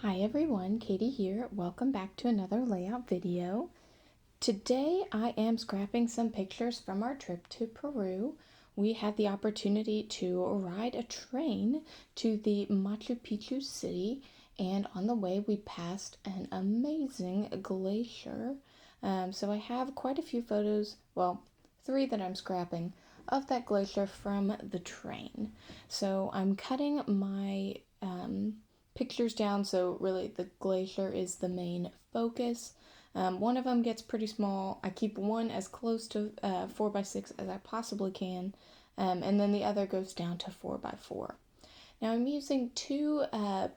Hi everyone, Katie here. Welcome back to another layout video. Today I am scrapping some pictures from our trip to Peru. We had the opportunity to ride a train to the Machu Picchu city, and on the way we passed an amazing glacier. So I have quite a few photos, well, 3 that I'm scrapping, of that glacier from the train. So I'm cutting my pictures down, so really the glacier is the main focus. One of them gets pretty small. I keep one as close to 4x6 as I possibly can, and then the other goes down to 4x4. Now I'm using 2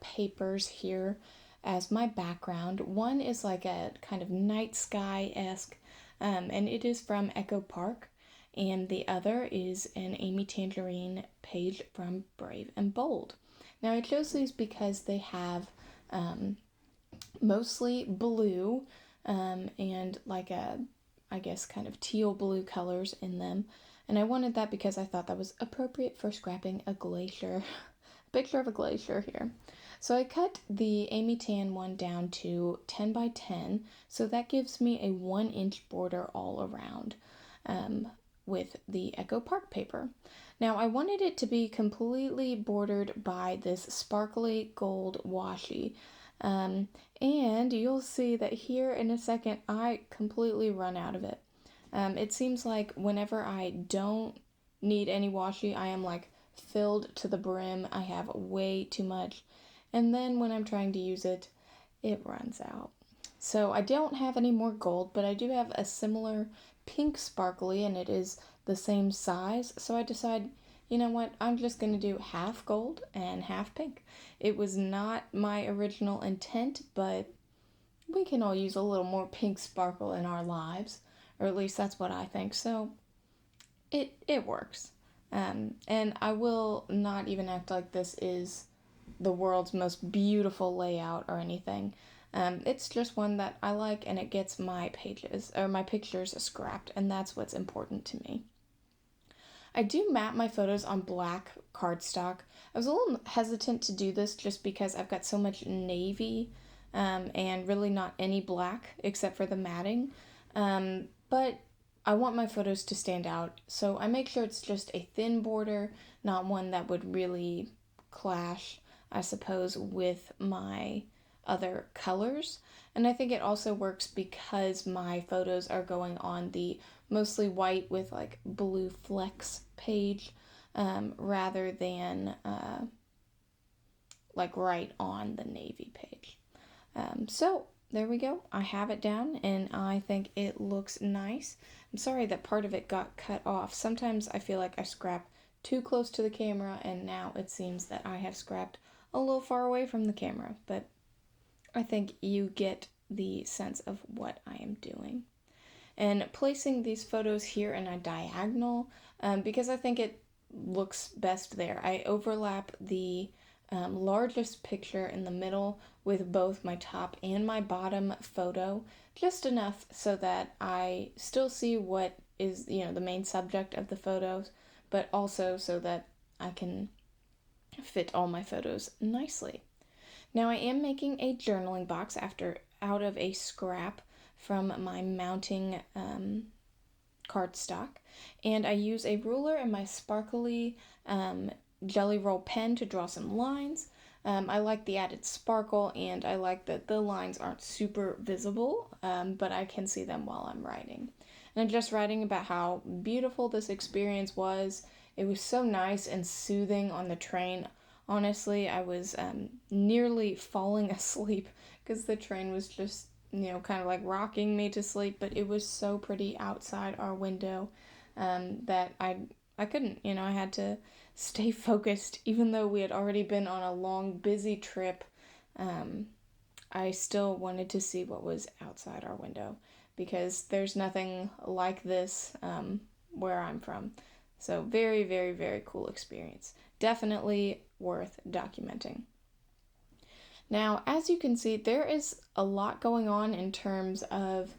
papers here as my background. One is like a kind of night sky-esque, and it is from Echo Park, and the other is an Amy Tangerine page from Brave and Bold. Now I chose these because they have mostly blue and like I guess kind of teal blue colors in them. And I wanted that because I thought that was appropriate for scrapping a glacier, a picture of a glacier here. So I cut the Amy Tan one down to 10 by 10, so that gives me a 1-inch border all around with the Echo Park paper. Now I wanted it to be completely bordered by this sparkly gold washi. And you'll see that here in a second I completely run out of it. It seems like whenever I don't need any washi, I am like filled to the brim. I have way too much. And then when I'm trying to use it, it runs out. So I don't have any more gold, but I do have a similar pink sparkly, and it is the same size. So I decide, you know what, I'm just going to do half gold and half pink. It was not my original intent, but we can all use a little more pink sparkle in our lives, or at least that's what I think. So it works. And I will not even act like this is the world's most beautiful layout or anything. It's just one that I like, and it gets my pages or my pictures scrapped, and that's what's important to me. I do map my photos on black cardstock. I was a little hesitant to do this just because I've got so much navy and really not any black except for the matting. But I want my photos to stand out, so I make sure it's just a thin border, not one that would really clash, I suppose, with my other colors. And I think it also works because my photos are going on the mostly white with like blue flecks page rather than like right on the navy page. So there we go. I have it down and I think it looks nice. I'm sorry that part of it got cut off. Sometimes I feel like I scrap too close to the camera, and now it seems that I have scrapped a little far away from the camera, but I think you get the sense of what I am doing. And placing these photos here in a diagonal, because I think it looks best there. I overlap the largest picture in the middle with both my top and my bottom photo, just enough so that I still see what is, the main subject of the photos, but also so that I can fit all my photos nicely. Now I am making a journaling box out of a scrap from my mounting cardstock, and I use a ruler and my sparkly Jelly Roll pen to draw some lines. I like the added sparkle, and I like that the lines aren't super visible, but I can see them while I'm writing. And I'm just writing about how beautiful this experience was. It was so nice and soothing on the train. Honestly, I was nearly falling asleep because the train was just, kind of like rocking me to sleep, but it was so pretty outside our window that I couldn't, I had to stay focused. Even though we had already been on a long, busy trip, I still wanted to see what was outside our window because there's nothing like this where I'm from. So very, very, very cool experience. Definitely worth documenting. Now, as you can see, there is a lot going on in terms of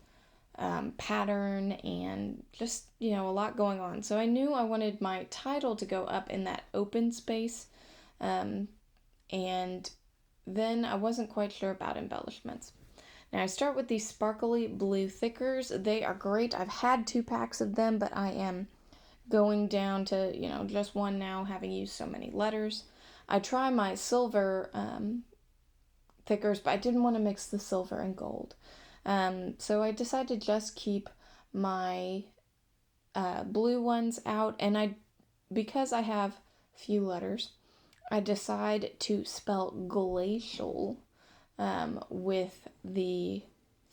pattern and just, a lot going on. So I knew I wanted my title to go up in that open space. And then I wasn't quite sure about embellishments. Now I start with these sparkly blue thickers. They are great. I've had 2 packs of them, but I am going down to, just one now, having used so many letters. I try my silver thickers, but I didn't want to mix the silver and gold. So I decided to just keep my blue ones out, and because I have few letters, I decide to spell glacial with the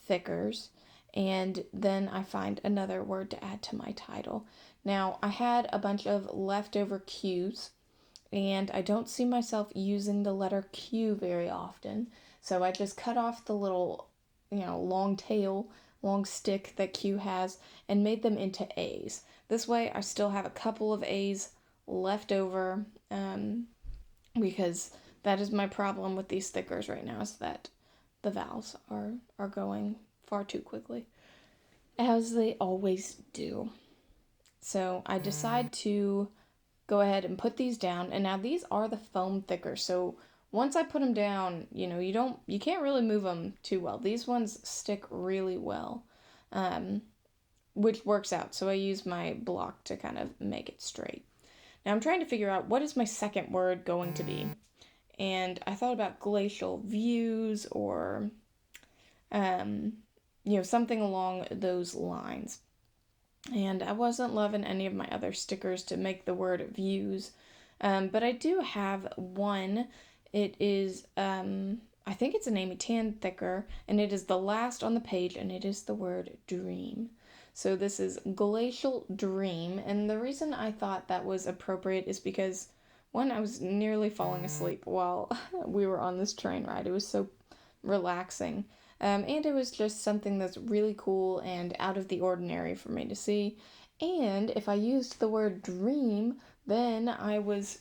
thickers, and then I find another word to add to my title. Now, I had a bunch of leftover Q's, and I don't see myself using the letter Q very often, so I just cut off the little, long tail, long stick that Q has, and made them into A's. This way, I still have a couple of A's left over, because that is my problem with these stickers right now, is that the vowels are going far too quickly, as they always do. So I decide to go ahead and put these down, and now these are the foam thickers, so once I put them down, you can't really move them too well. These ones stick really well, which works out, so I use my block to kind of make it straight. Now I'm trying to figure out, what is my second word going to be? And I thought about glacial views, or something along those lines. And I wasn't loving any of my other stickers to make the word views, but I do have one. It is, I think it's an Amy Tan thicker, and it is the last on the page, and it is the word dream. So this is Glacial Dream, and the reason I thought that was appropriate is because, one, I was nearly falling asleep while we were on this train ride. It was so relaxing, and it was just something that's really cool and out of the ordinary for me to see. And if I used the word dream, then I was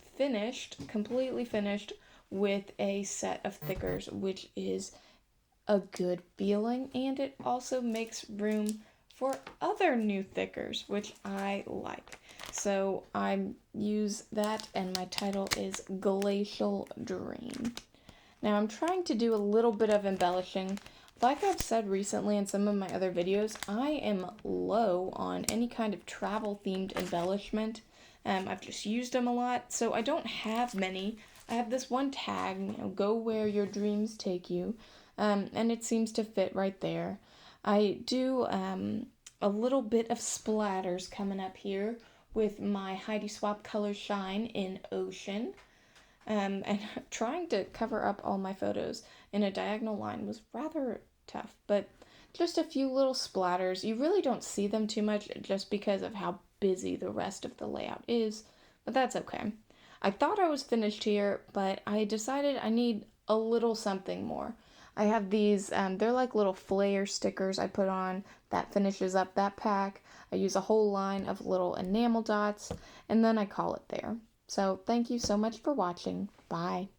completely finished with a set of thickers, which is a good feeling, and it also makes room for other new thickers, which I like. So I use that, and my title is Glacial Dream. Now I'm trying to do a little bit of embellishing. Like I've said recently in some of my other videos, I am low on any kind of travel themed embellishment. I've just used them a lot, so I don't have many. I have this one tag, go where your dreams take you, and it seems to fit right there. I do a little bit of splatters coming up here with my Heidi Swapp Color Shine in Ocean. And trying to cover up all my photos in a diagonal line was rather tough, but just a few little splatters. You really don't see them too much just because of how busy the rest of the layout is, but that's okay. I thought I was finished here, but I decided I need a little something more. I have these, they're like little flare stickers I put on that finishes up that pack. I use a whole line of little enamel dots, and then I call it there. So thank you so much for watching. Bye.